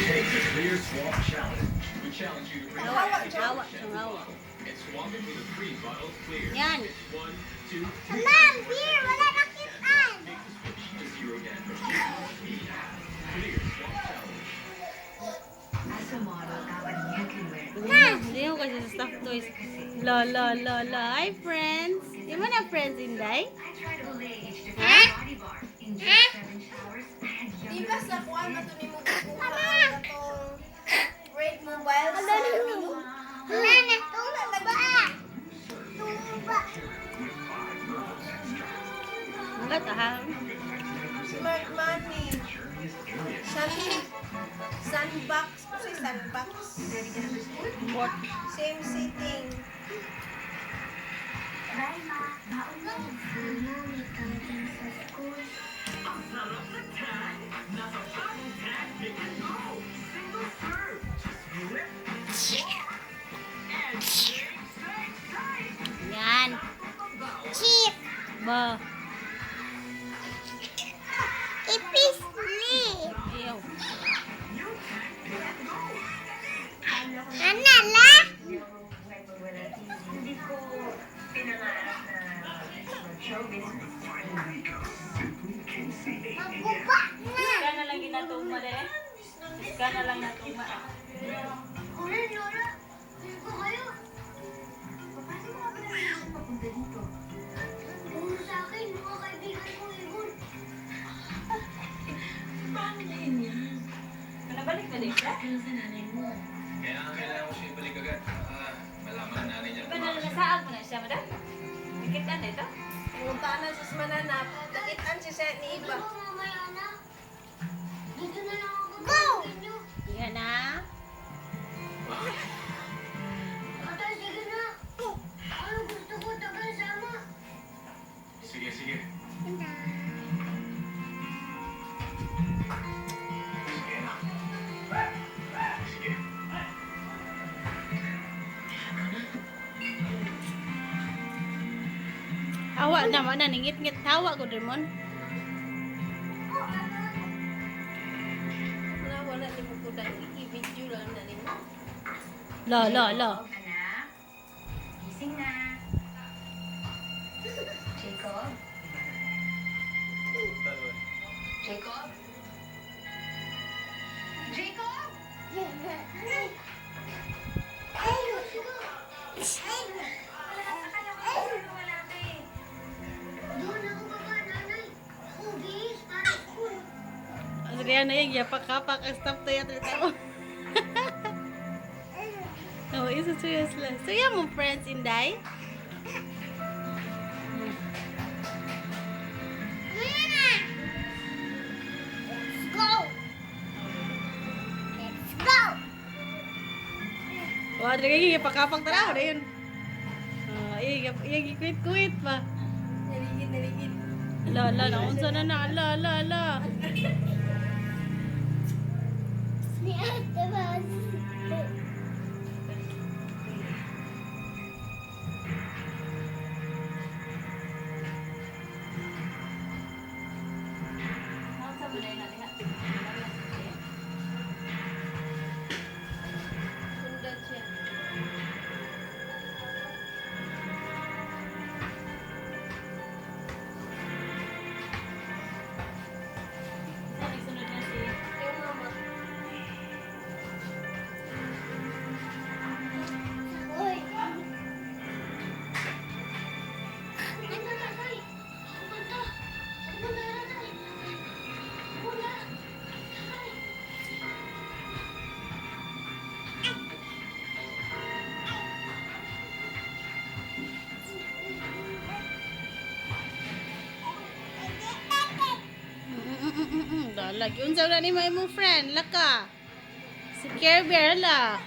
Take the clear swamp challenge. We challenge you to bring Hawa, and hawa, hawa. swamp it with a 3 bottles clear. Yan. 1, 2, 3. Ma'am, beer, wala nakitaan. Take the switch to zero again. Clear swamp challenge. As a model, dapat you can wear Hindi ako kasi sa stuffed toys. La, la, la, la. Hi, friends. Di mo na friends, Inday? I try to allay each different Huh? body bar in just 7 showers and Di younger ba sa kuwan ba ito ni mo kukuhaan na itong Great Mobile sa Mino? Wala na, tumba. Tumba. Wala ha. Smart money. Sandbox. Kasi sandbox. What? Same sitting. Yan. Chip. Ba. Ipisli. Ayaw. Anala. hindi ko pinangarap na showbiz. Magkupa na. Kana lang ginatuma de. Kana lang natuma. Lola, Lola. Gusto ko kayo. Papasok mo ba na ako papunta dito? Puro sa akin, mga kaibigan ko yun. Paano ngayon yan? Nabalik na din siya? Kaya sa nanay mo. Kaya ang kailangan ko siya ibalik agad. Malaman na nanay niya. Iba na nasaag mo na siya, madam? Dikitan na ito? Punta na sa mananap. Dakitan si Set ni Iba. Ako, mamaya na. Dito na lang ako. Go! Yan na. Atay, sige na. Ano gusto ko, tagal sama. Sige, sige. Sige na. Sige. Hawa naman na, ningit-ngit. Hawa ko, Demon. Wala ni mo kudan. I-video lang na ni mo. La, la, la. Anak, gising na. Jacob? Jacob? Jacob? Doon ako baba, nanay. Hugis, para ko. Asriyan na yung yapak-kapak ang stop to yung tao. Oh, isa serious lang. So, yan mo friends, Inday. Let's go. Let's go. Wah, ada lagi yapak-kapak tara na yun. Iya, kuit-kuit pa. Naligid. Ala, ala, naunsa na na. Ala, ala, ala. Ni Ate Bas. Naunsa mo na yun, Aliha? Sundan siya. Sunod na si... Yung mama. Hoy. Ano na, Tay? Pupunta. Pupunta na, Tay. Wala. Tay. Lagi unsa na ni mo imong friend, laka. Si Care Bear la.